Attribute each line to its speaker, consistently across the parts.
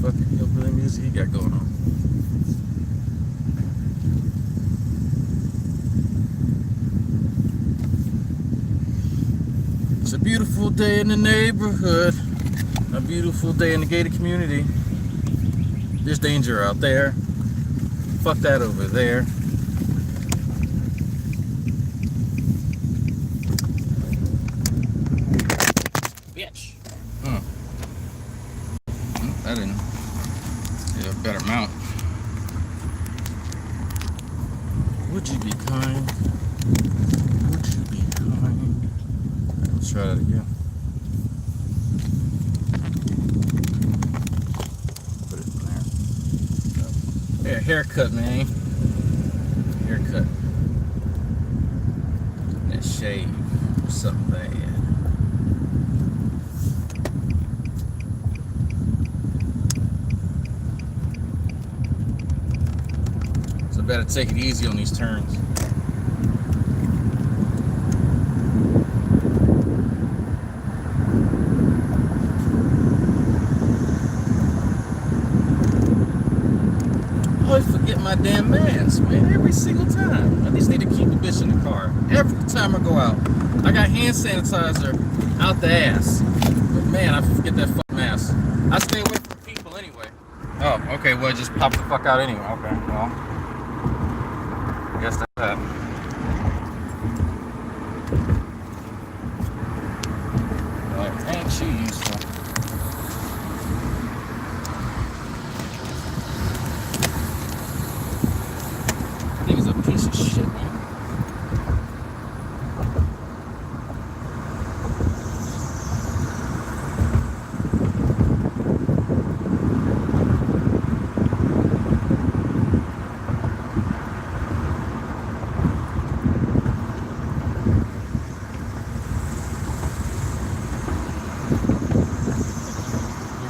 Speaker 1: Fucking hillbilly music he got going on. It's a beautiful day in the neighborhood. A beautiful day in the gated community. There's danger out there. Fuck that over there. Bitch. That didn't. Yeah, better mount. Would you be kind? Would you be kind? Let's try that again. Put it in there. Yeah, haircut, man. Haircut. That shave. Something bad. So better take it easy on these turns. I always forget my damn mask, man, every single time. I just need to keep the bitch in the car. Every time I go out. I got hand sanitizer out the ass. But man, I forget that fucking mask. I stay away from people anyway. Oh, okay, well, just pop the fuck out anyway. Okay, well, I guess that's that. Like, ain't you useful? I think it's a piece of shit, man.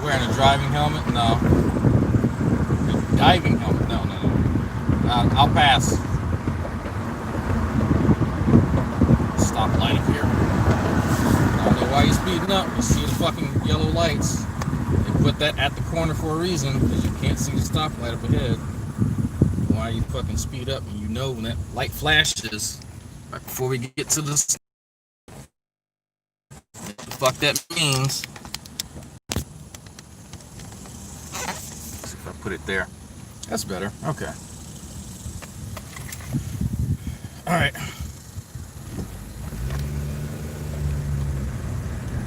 Speaker 1: Wearing a driving helmet? No. A diving helmet? No. I'll pass. Stop light up here. I don't know why you're speeding up. You see the fucking yellow lights. They put that at the corner for a reason, because you can't see the stoplight up ahead. Why you fucking speed up and you know when that light flashes right before we get to this. What the fuck that means. Let's see if I put it there. That's better. Okay. Alright.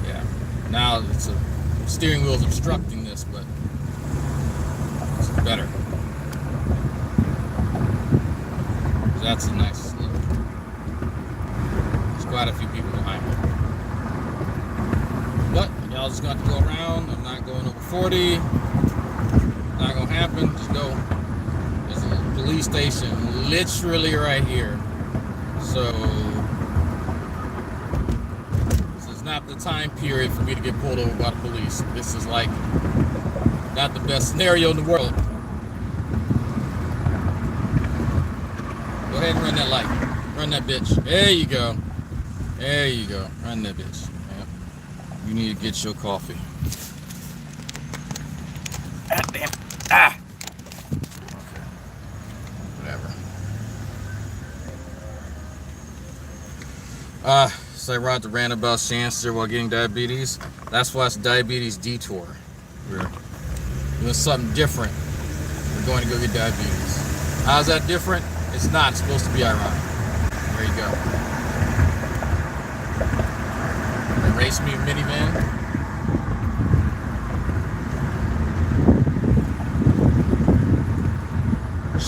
Speaker 1: Yeah. Now it's a steering wheel's obstructing this, but it's better. That's a nice look. There's quite a few people behind me. But y'all just got to go around. I'm not going over 40. Not gonna happen. Just go. There's a police station literally right here. So this is not the time period for me to get pulled over by the police. This is like not the best scenario in the world. Go ahead and run that light. Run that bitch. There you go. There you go. Run that bitch. Yep. You need to get your coffee. Ah, damn. Ah! Okay. Whatever. So I ride the roundabout Shanster while getting diabetes. That's why it's diabetes detour. We're doing something different. We're going to go get diabetes. How's that different? It's not. It's supposed to be ironic. There you go. Race me a minivan.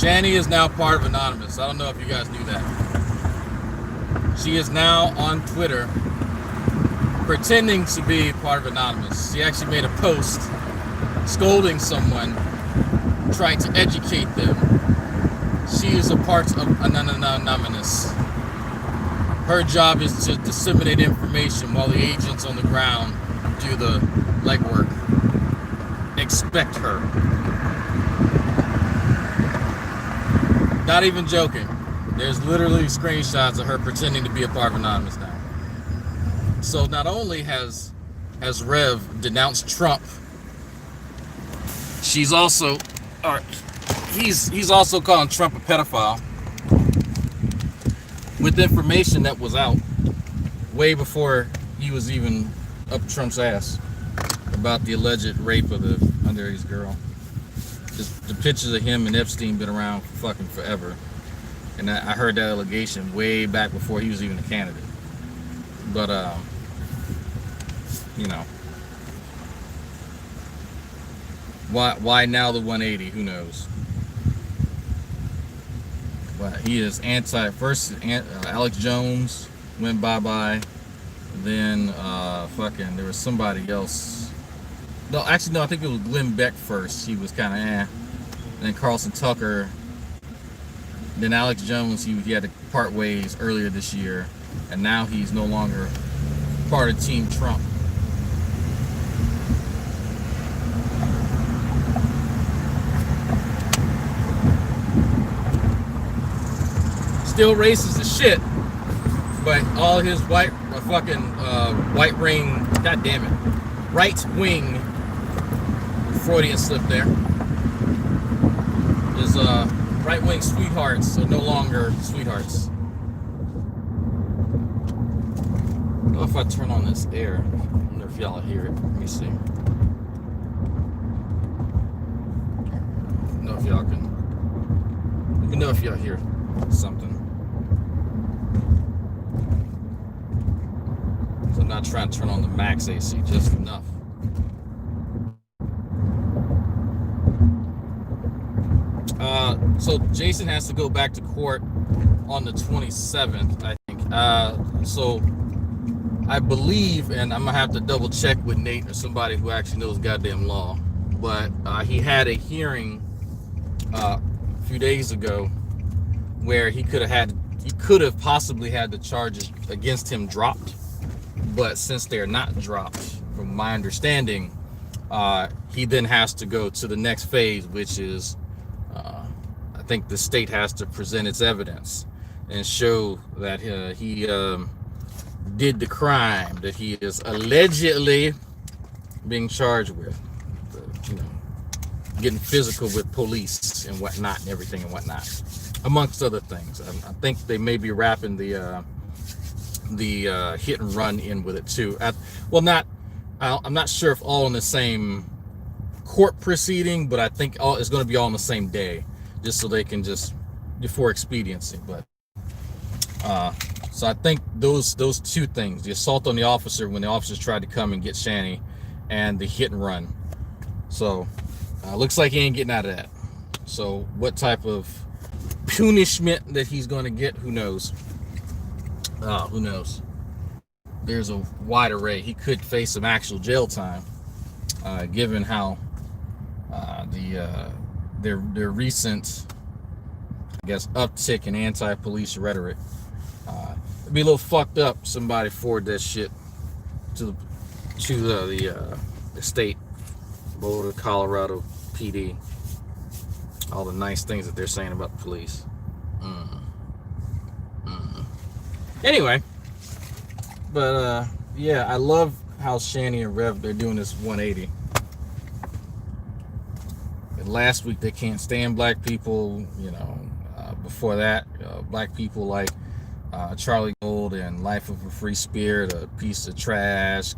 Speaker 1: Shani is now part of Anonymous. I don't know if you guys knew that. She is now on Twitter pretending to be part of Anonymous. She actually made a post scolding someone, trying to educate them. She is a part of Anonymous. Her job is to disseminate information while the agents on the ground do the legwork. Expect her. Not even joking. There's literally screenshots of her pretending to be a part of Anonymous now. So not only has Rev denounced Trump, he's also calling Trump a pedophile with information that was out way before he was even up Trump's ass about the alleged rape of the underage girl. Just the pictures of him and Epstein been around for fucking forever. And I heard that allegation way back before he was even a candidate. But, you know. Why now the 180? Who knows? But he is first, Alex Jones went bye-bye. Then, there was somebody else. No, actually, no, I think it was Glenn Beck first. He was kind of And then Carlson Tucker. Then Alex Jones, he had to part ways earlier this year. And now he's no longer part of Team Trump. Still racist as shit. But all his white ring, god damn it, right wing, Freudian slip there. His right wing sweethearts are no longer sweethearts. I don't know if I turn on this air. I wonder if y'all hear it. Let me see. I don't know if y'all can. Let me know if y'all hear something. So I'm not trying to turn on the max AC, just enough. So Jason has to go back to court on the 27th, I think. So I believe, and I'm gonna have to double check with Nate or somebody who actually knows goddamn law, but he had a hearing a few days ago where he could have possibly had the charges against him dropped, but since they're not dropped, from my understanding, he then has to go to the next phase, which is I think the state has to present its evidence and show that he did the crime that he is allegedly being charged with, getting physical with police and whatnot and everything and whatnot, amongst other things. I think they may be wrapping the hit and run in with it too. I'm not sure if all in the same court proceeding, but I think it's going to be all on the same day, just so they can for expediency. But so I think those two things, the assault on the officer when the officers tried to come and get Shani, and the hit and run. So looks like he ain't getting out of that. So what type of punishment that he's going to get, who knows? Who knows? There's a wide array. He could face some actual jail time, given how their recent, I guess, uptick in anti-police rhetoric. It'd be a little fucked up. Somebody forward that shit to the state, Boulder, Colorado PD. All the nice things that they're saying about the police. Anyway, but yeah, I love how Shani and Rev, they're doing this 180. And last week they can't stand black people. Before that, black people like Charlie Gold and Life of a Free Spirit, a piece of trash,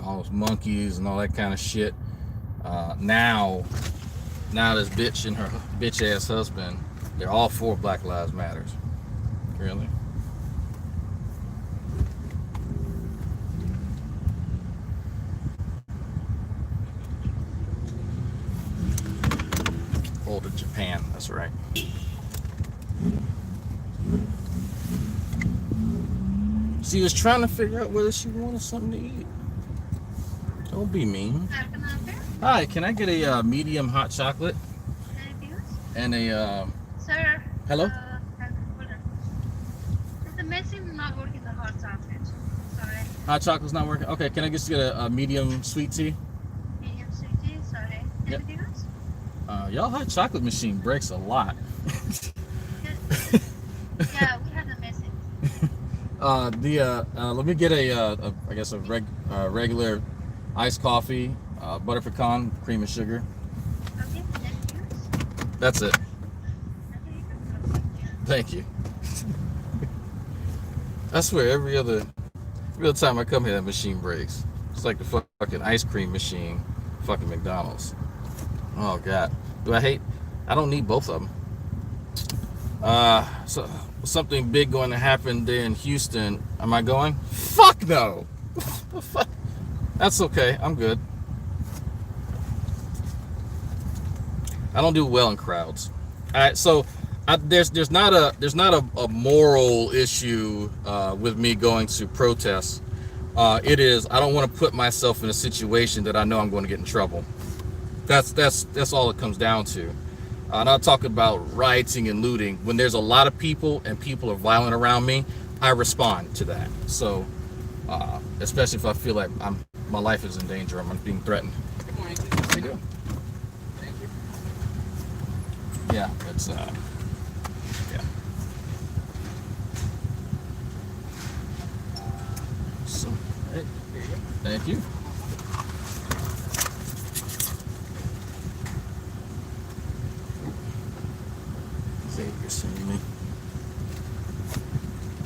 Speaker 1: all those monkeys and all that kind of shit. Now this bitch and her bitch ass husband, they're all for Black Lives Matters. Really? Older Japan, that's right. She was trying to figure out whether she wanted something to eat. Don't be mean. Hi, can I get a medium hot chocolate? And a
Speaker 2: Sir.
Speaker 1: Hello?
Speaker 2: Hold on. The machine not working the hot chocolate. Sorry.
Speaker 1: Hot chocolate's not working? Okay, can I just get a medium sweet tea?
Speaker 2: Medium sweet tea, sorry.
Speaker 1: Yep.
Speaker 2: Anything else?
Speaker 1: Y'all hot chocolate machine breaks a lot.
Speaker 2: Yeah, we have the message.
Speaker 1: Let me get I guess a regular iced coffee, butter pecan, cream and sugar.
Speaker 2: Okay, anything else?
Speaker 1: That's it.
Speaker 2: Okay,
Speaker 1: Thank you. I swear every other time I come here, that machine breaks. It's like the fucking ice cream machine, fucking McDonald's. Oh God, I don't need both of them. So something big going to happen there in Houston. Am I going? Fuck no. Fuck. That's okay. I'm good. I don't do well in crowds. All right, so there's not a moral issue with me going to protests. It is I don't want to put myself in a situation that I know I'm going to get in trouble. That's all it comes down to. Not talking about rioting and looting. When there's a lot of people and people are violent around me, I respond to that. So, especially if I feel like my life is in danger, I'm being threatened.
Speaker 3: Good morning.
Speaker 1: How you doing?
Speaker 3: Thank you.
Speaker 1: Yeah, it's yeah. So, hey, here you go. Thank you. You're seeing me.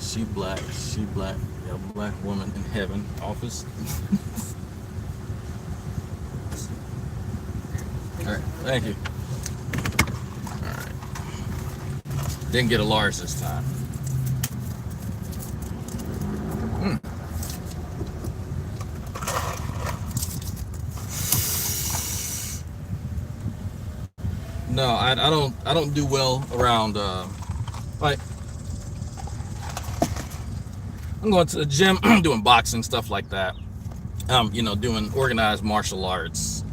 Speaker 1: She black. Yeah, black woman in heaven. Office. All right, thank you. All right. Didn't get a large this time. No, I don't do well around like I'm going to the gym, doing boxing, stuff like that. Doing organized martial arts,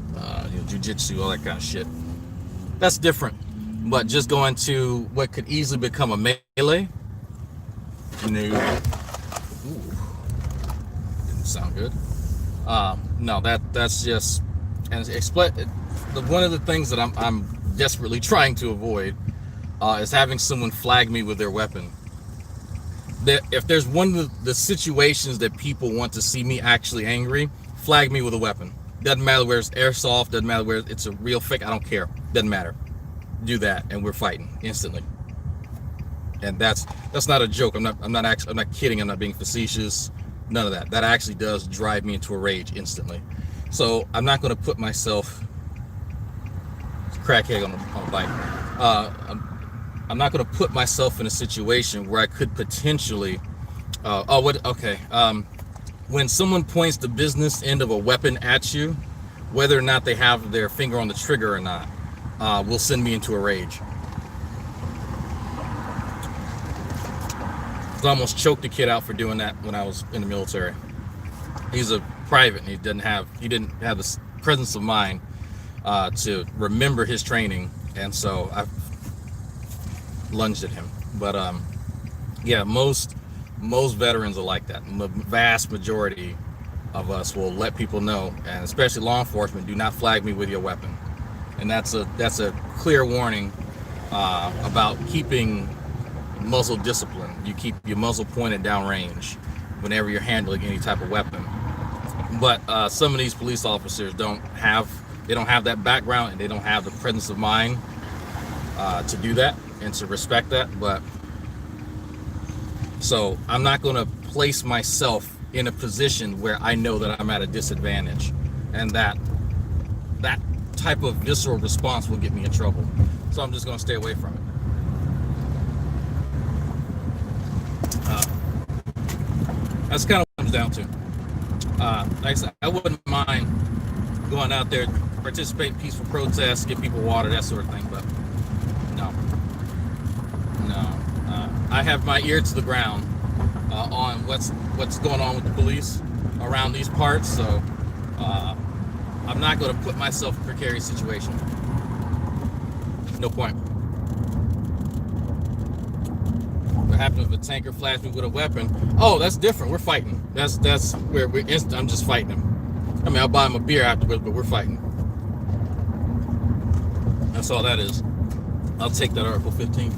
Speaker 1: jiu-jitsu, all that kind of shit. That's different. But just going to what could easily become a melee, no. Ooh, didn't sound good. No, that's just one of the things that I'm desperately trying to avoid is having someone flag me with their weapon. If there's one of the situations that people want to see me actually angry, flag me with a weapon. Doesn't matter where it's airsoft, doesn't matter where it's a real fake, I don't care. Doesn't matter. Do that and we're fighting instantly. And that's not a joke. I'm not kidding, I'm not being facetious. None of that. That actually does drive me into a rage instantly. So I'm not going to put myself crackhead on a bike. I'm not going to put myself in a situation where I could potentially. When someone points the business end of a weapon at you, whether or not they have their finger on the trigger or not, will send me into a rage. I almost choked a kid out for doing that when I was in the military. He's a private, and he didn't have the presence of mind to remember his training, and so I lunged at him. But yeah, most veterans are like that. The vast majority of us will let people know, and especially law enforcement, do not flag me with your weapon. And that's a clear warning about keeping muzzle discipline. You keep your muzzle pointed downrange whenever you're handling any type of weapon. But some of these police officers don't have that background, and they don't have the presence of mind to do that and to respect that. But so I'm not going to place myself in a position where I know that I'm at a disadvantage, and that type of visceral response will get me in trouble. So I'm just going to stay away from it. That's kind of what it comes down to. Like I said, I wouldn't mind going out there, participate in peaceful protests, give people water, that sort of thing. But no. I have my ear to the ground on what's going on with the police around these parts, so I'm not going to put myself in a precarious situation. No point. What happened if a tanker flashed me with a weapon? Oh, that's different. We're fighting. That's where we're instant. I'm just fighting him. I mean, I'll buy him a beer afterwards, but we're fighting. That's all that is. I'll take that Article 15.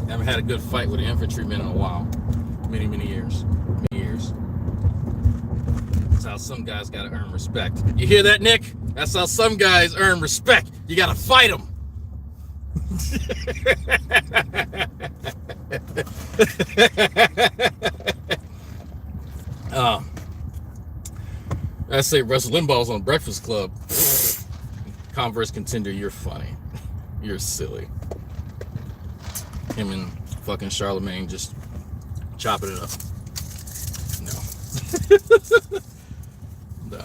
Speaker 1: Haven't had a good fight with an infantryman in a while. Many years. Many years. That's how some guys gotta earn respect. You hear that, Nick? That's how some guys earn respect. You gotta fight them. I say Russ Limbaugh's on Breakfast Club. Converse contender, you're funny. You're silly. Him and fucking Charlemagne just chopping it up. No.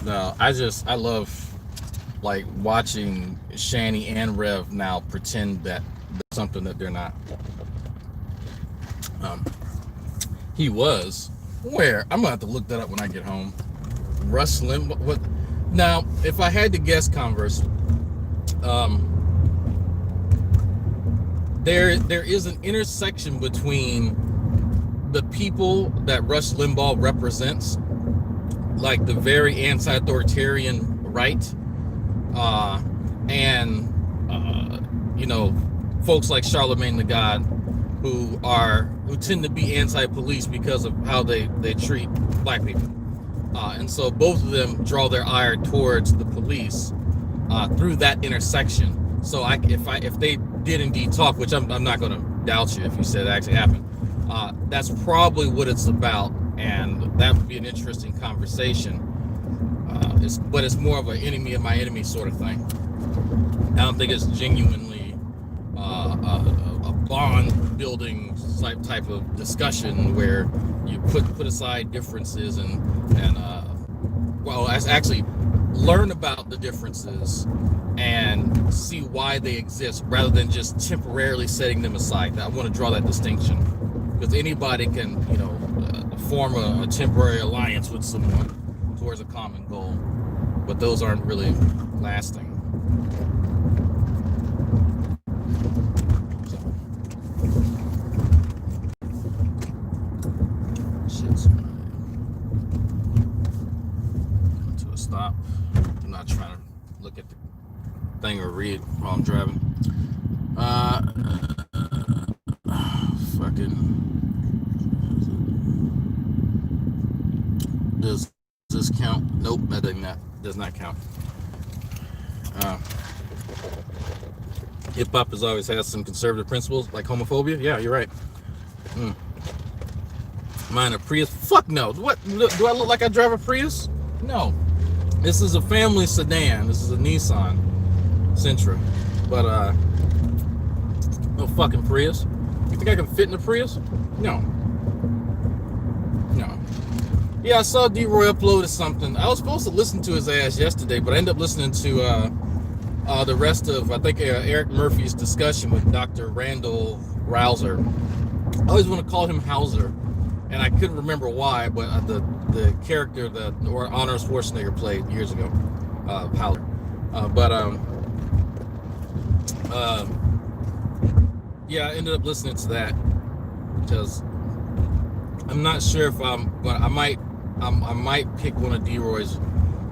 Speaker 1: No. I love like watching Shani and Rev now pretend that they're something that they're not. He was where I'm gonna have to look that up when I get home. Russ Limbaugh. What? Now, if I had to guess, Converse, there is an intersection between the people that Rush Limbaugh represents, like the very anti-authoritarian right, and folks like Charlemagne the God, who tend to be anti-police because of how they treat black people, and so both of them draw their ire towards the police through that intersection. So if they did indeed talk, which I'm not going to doubt you if you said it actually happened, that's probably what it's about, and that would be an interesting conversation. But it's more of an enemy of my enemy sort of thing. I don't think it's genuinely a bond building type of discussion where you put aside differences and actually learn about the differences and see why they exist, rather than just temporarily setting them aside. I want to draw that distinction, because anybody can form a temporary alliance with someone towards a common goal, but those aren't really lasting. Shit's coming to a stop. I'm not trying to look at the thing or read while I'm driving. Does this count? Nope, that does not count. Hip hop has always had some conservative principles, like homophobia. Yeah, you're right. Mine a Prius? Fuck no. What? Do I look like I drive a Prius? No. This is a family sedan. This is a Nissan Sentra. But no fucking Prius. You think I can fit in a Prius? No. Yeah, I saw D-Roy uploaded something. I was supposed to listen to his ass yesterday, but I ended up listening to the rest of, I think, Eric Murphy's discussion with Dr. Randall Rouser. I always want to call him Hauser, and I couldn't remember why, but the character that Arnold Schwarzenegger played years ago, Hauser. Yeah, I ended up listening to that because I'm not sure if I might pick one of D-Roy's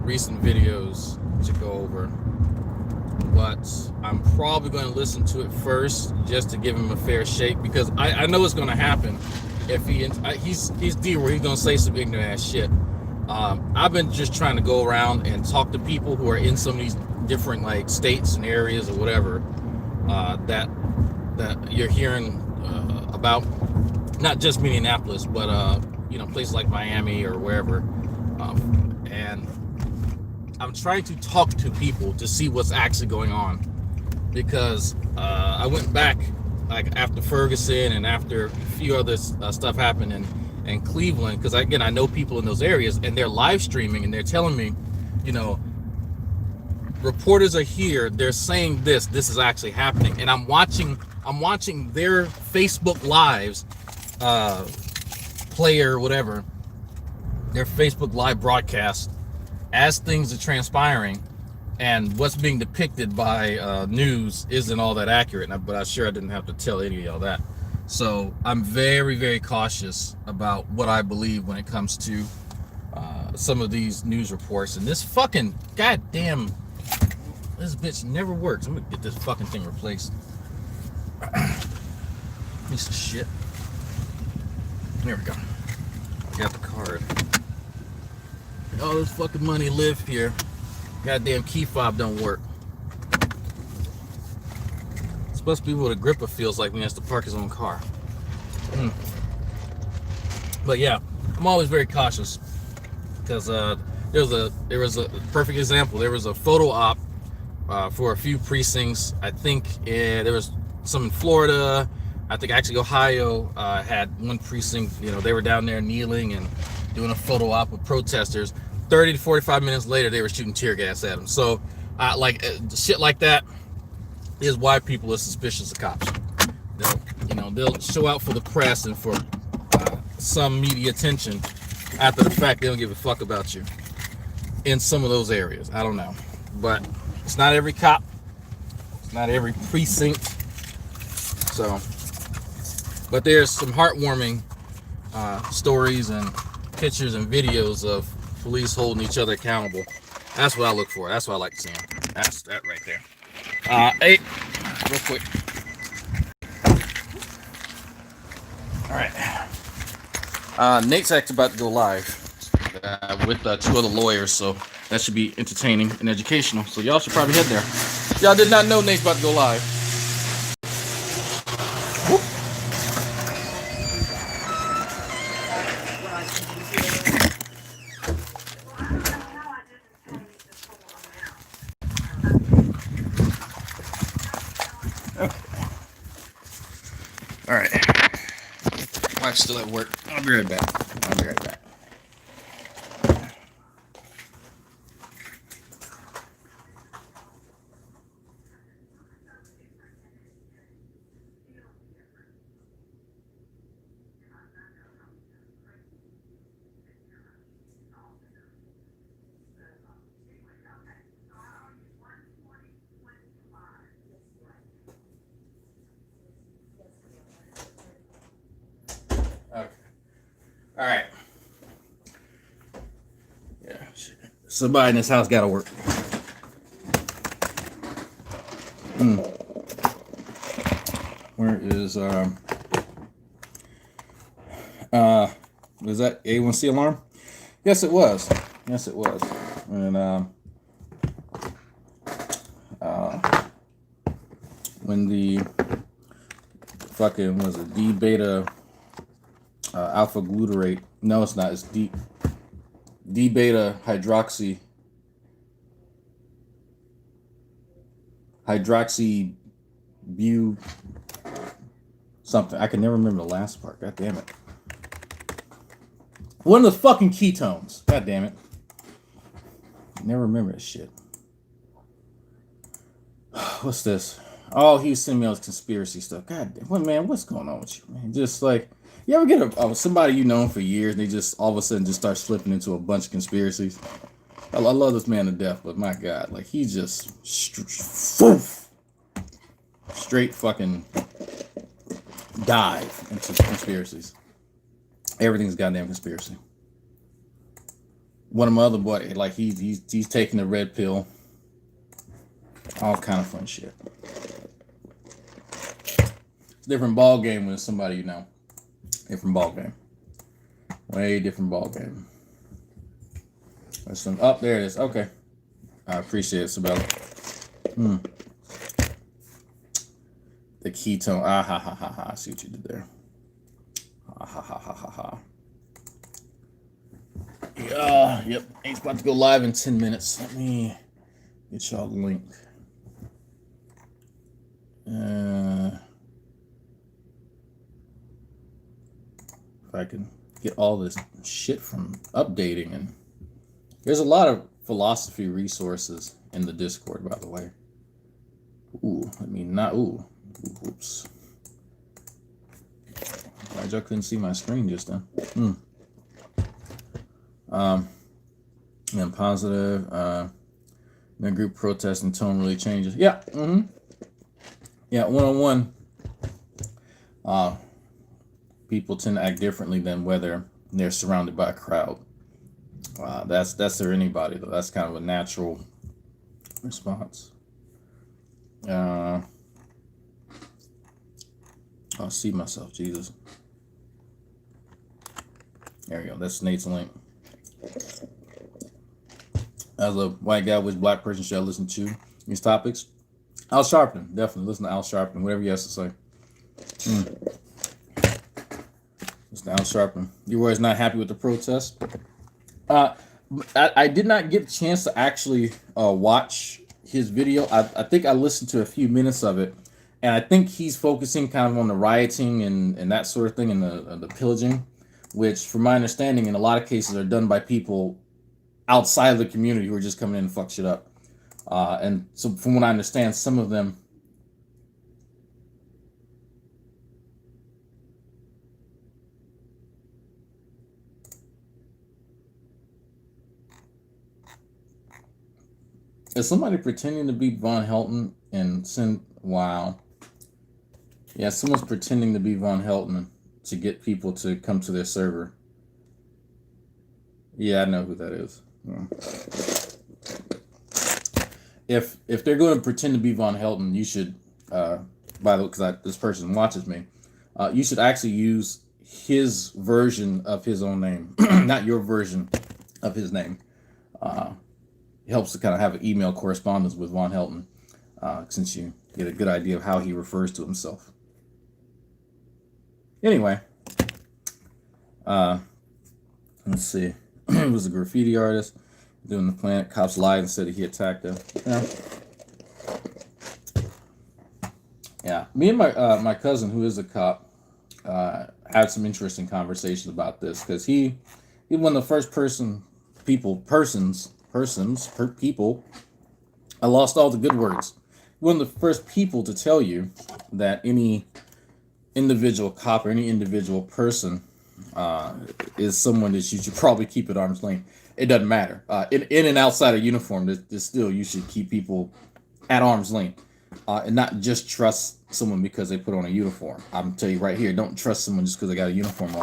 Speaker 1: recent videos to go over, but I'm probably going to listen to it first just to give him a fair shake, because I know it's going to happen. If he's D-Roy, he's going to say some ignorant ass shit. I've been just trying to go around and talk to people who are in some of these different like states and areas or whatever that you're hearing about. Not just Minneapolis, but places like Miami or wherever, and I'm trying to talk to people to see what's actually going on, because I went back like after Ferguson and after a few other stuff happened in Cleveland, because again I know people in those areas and they're live streaming and they're telling me, reporters are here, they're saying this is actually happening, and I'm watching their Facebook lives, play or whatever, their Facebook live broadcast as things are transpiring, and what's being depicted by news isn't all that accurate. But I didn't have to tell any of y'all that. So I'm very, very cautious about what I believe when it comes to some of these news reports. And this fucking goddamn, this bitch never works. I'm gonna get this fucking thing replaced. Piece of shit. There we go. I got the card. All this fucking money live here. Goddamn key fob don't work. It's supposed to be what a gripper feels like when he has to park his own car. But yeah, I'm always very cautious because there was a perfect example. There was a photo op for a few precincts. I think there was some in Florida. I think actually Ohio had one precinct. You know, they were down there kneeling and doing a photo op with protesters. 30 to 45 minutes later, they were shooting tear gas at them. So, shit like that is why people are suspicious of cops. They'll show out for the press and for some media attention. After the fact, they don't give a fuck about you in some of those areas. I don't know, but it's not every cop. It's not every precinct. So, but there's some heartwarming stories and pictures and videos of police holding each other accountable. That's what I look for. That's what I like to see. That's that right there. Hey, real quick. All right. Nate's actually about to go live with 2 other lawyers, so that should be entertaining and educational. So y'all should probably head there. Y'all did not know Nate's about to go live. Whoop. All right. Wife's still at work. I'll be right back. Okay. All right. Yeah. Somebody in this house got to work. Where is was that A1C alarm? Yes, it was. And when the fucking was it D beta alpha glutarate? No, it's not. It's D beta hydroxy bu something. I can never remember the last part. God damn it. One of the fucking ketones. God damn it. Never remember that shit. What's this? Oh, he's sending me all this conspiracy stuff. God damn. What, man, what's going on with you, man? Just like, you ever get somebody you known for years and they just all of a sudden just start slipping into a bunch of conspiracies? I love this man to death, but my God, like he just straight fucking dive into conspiracies. Everything's goddamn conspiracy. One of my other boys, like he's taking the red pill. All kind of fun shit. It's a different ball game when it's somebody you know. Different ball game. Way different ball game. There's some. Oh, there it is. Okay. I appreciate it, Sabella. The ketone. Ah ha ha ha ha. I see what you did there. Ah ha ha ha ha ha. Yeah, yep. He's about to go live in 10 minutes. Let me get y'all the link. If I can get all this shit from updating, and there's a lot of philosophy resources in the Discord, by the way. Ooh, I mean, not ooh. Oops. Glad y'all couldn't see my screen just then. And positive. The group protest and tone really changes. Yeah. Yeah. One-on-one. People tend to act differently than whether they're surrounded by a crowd. That's for anybody though. That's kind of a natural response. I'll see myself, Jesus. There we go. That's Nate's link. As a white guy, which black person should I listen to these topics? Al Sharpton, definitely listen to Al Sharpton. Whatever he has to say. Listen to Al Sharpton. You were not happy with the protest. I did not get a chance to actually watch his video. I think I listened to a few minutes of it, and I think he's focusing kind of on the rioting and that sort of thing, and the pillaging, which, from my understanding, in a lot of cases are done by people outside of the community who are just coming in and fuck shit up. And so, from what I understand, some of them. Is somebody pretending to be Von Helton and send? Wow. Yeah, someone's pretending to be Von Helton to get people to come to their server. Yeah, I know who that is. Yeah. If they're going to pretend to be Von Helton, you should, by the way, because this person watches me, you should actually use his version of his own name, not your version of his name. It helps to kind of have an email correspondence with Von Helton, since you get a good idea of how he refers to himself. Anyway, let's see. He was a graffiti artist doing the plant. Cops lied and said he attacked them. Yeah. Me and my cousin, who is a cop, had some interesting conversations about this, because he one of the first people. I lost all the good words. One of the first people to tell you that any individual cop or any individual person is someone that you should probably keep at arm's length. It doesn't matter. In and outside of uniform, there's still, you should keep people at arm's length, and not just trust someone because they put on a uniform. I'm gonna tell you right here, don't trust someone just because they got a uniform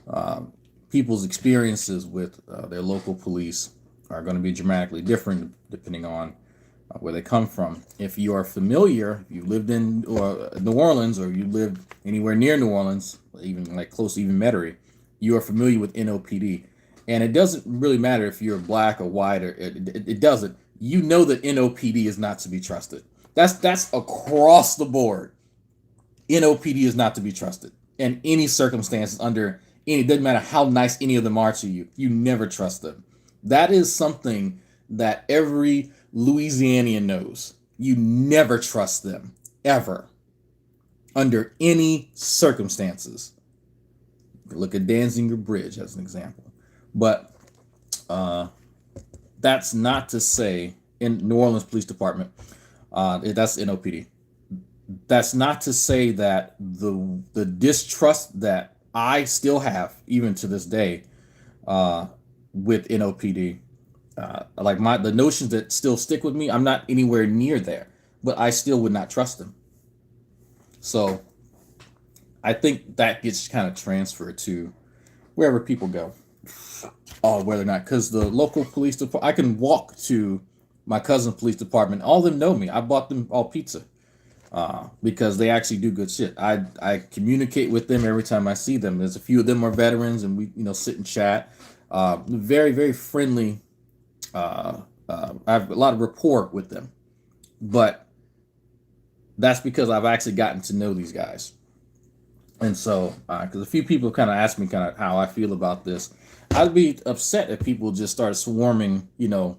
Speaker 1: on. People's experiences with their local police are going to be dramatically different depending on where they come from. If you are familiar, if you lived in New Orleans, or you lived anywhere near New Orleans, even like close to even Metairie, you are familiar with NOPD. And it doesn't really matter if you're black or white, or it doesn't. You know that NOPD is not to be trusted. That's across the board. NOPD is not to be trusted in any circumstances, under any. It doesn't matter how nice any of them are to you. You never trust them. That is something that every Louisianian knows. You never trust them, ever, under any circumstances. Look at Danziger Bridge as an example. But that's not to say, in New Orleans Police Department, that's NOPD. That's not to say that the distrust that I still have, even to this day, with NOPD, like the notions that still stick with me, I'm not anywhere near there, but I still would not trust them. So I think that gets kind of transferred to wherever people go, whether or not, because the local police department, I can walk to my cousin's police department. All of them know me. I bought them all pizza, because they actually do good shit. I communicate with them every time I see them. There's a few of them are veterans, and we sit and chat. Very, very friendly. I have a lot of rapport with them, but that's because I've actually gotten to know these guys. And so, because a few people kind of asked me kind of how I feel about this, I'd be upset if people just started swarming, the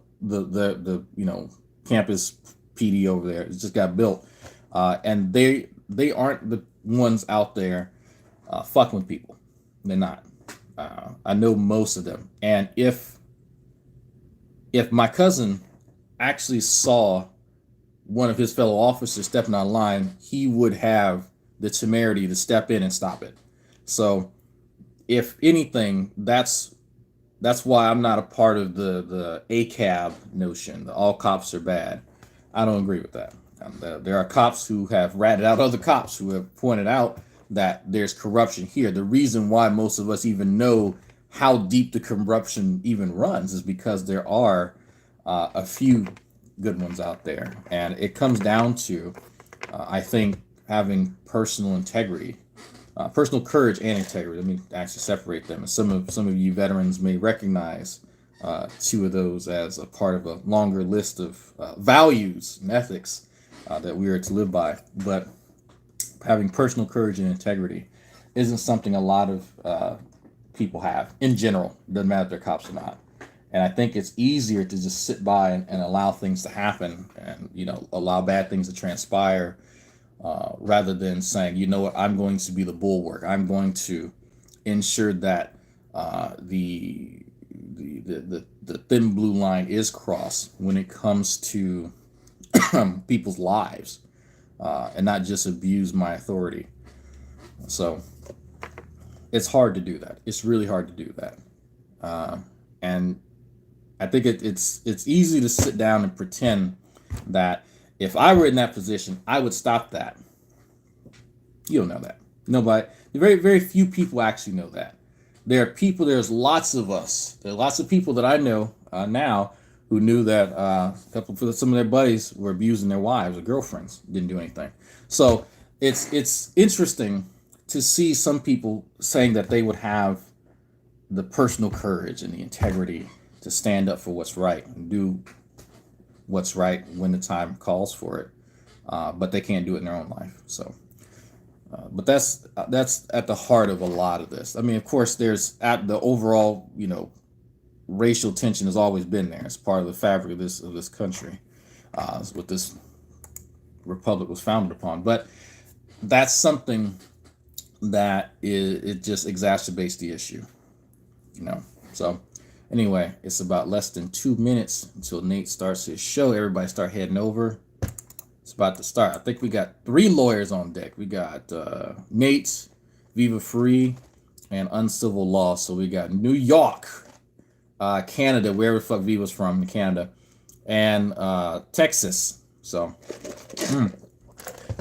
Speaker 1: campus PD over there. It just got built, and they aren't the ones out there fucking with people. They're not. I know most of them, and if my cousin actually saw one of his fellow officers stepping out of line, he would have the temerity to step in and stop it. So, if anything, that's why I'm not a part of the ACAB notion, the all cops are bad. I don't agree with that. There are cops who have ratted out other cops who have pointed out that there's corruption here. The reason why most of us even know how deep the corruption even runs is because there are a few good ones out there, and it comes down to, I think, having personal integrity, personal courage and integrity. Let me actually separate them. And some of you veterans may recognize two of those as a part of a longer list of values and ethics that we are to live by. But having personal courage and integrity isn't something a lot of people have in general. Doesn't matter if they're cops or not. And I think it's easier to just sit by and allow things to happen, and allow bad things to transpire, rather than saying, you know what, I'm going to be the bulwark. I'm going to ensure that the thin blue line is crossed when it comes to people's lives, and not just abuse my authority. So it's hard to do that. It's really hard to do that. And I think it's easy to sit down and pretend that if I were in that position, I would stop that. You don't know that. Nobody, very, very few people actually know that. There's lots of us. There are lots of people that I know now who knew that some of their buddies were abusing their wives or girlfriends, didn't do anything. So it's interesting to see some people saying that they would have the personal courage and the integrity to stand up for what's right and do what's right when the time calls for it, but they can't do it in their own life. So, but that's at the heart of a lot of this. I mean, of course, there's at the overall, racial tension has always been there. It's part of the fabric of this country, what this republic was founded upon. But that's something that it just exacerbates the issue, So anyway, it's about less than 2 minutes until Nate starts his show. Everybody start heading over. It's about to start. I think we got 3 lawyers on deck. We got Nate, Viva Free, and Uncivil Law. So we got New York, Canada, wherever the fuck Viva's from in Canada, and Texas. So we're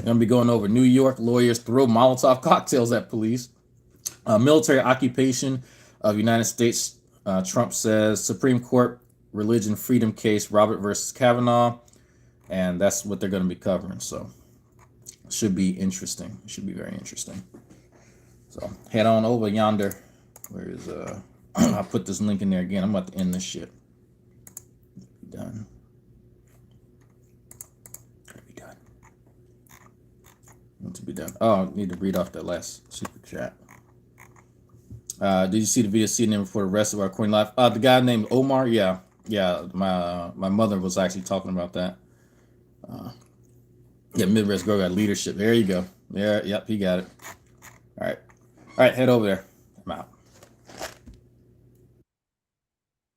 Speaker 1: gonna be going over New York lawyers throw Molotov cocktails at police. Military occupation of United States. Trump says Supreme Court religion freedom case Robert versus Kavanaugh, and that's what they're going to be covering. So it should be interesting. It should be very interesting. So head on over yonder. Where is I'll put this link in there again. I'm about to end this shit. Be done. Gotta be done. Want to be done. Oh, I need to read off that last super chat. Did you see the video CNN before the rest of our Coin Life? The guy named Omar, yeah. My mother was actually talking about that. Midwest Girl got leadership. There you go. Yep, he got it. All right, head over there. I'm out.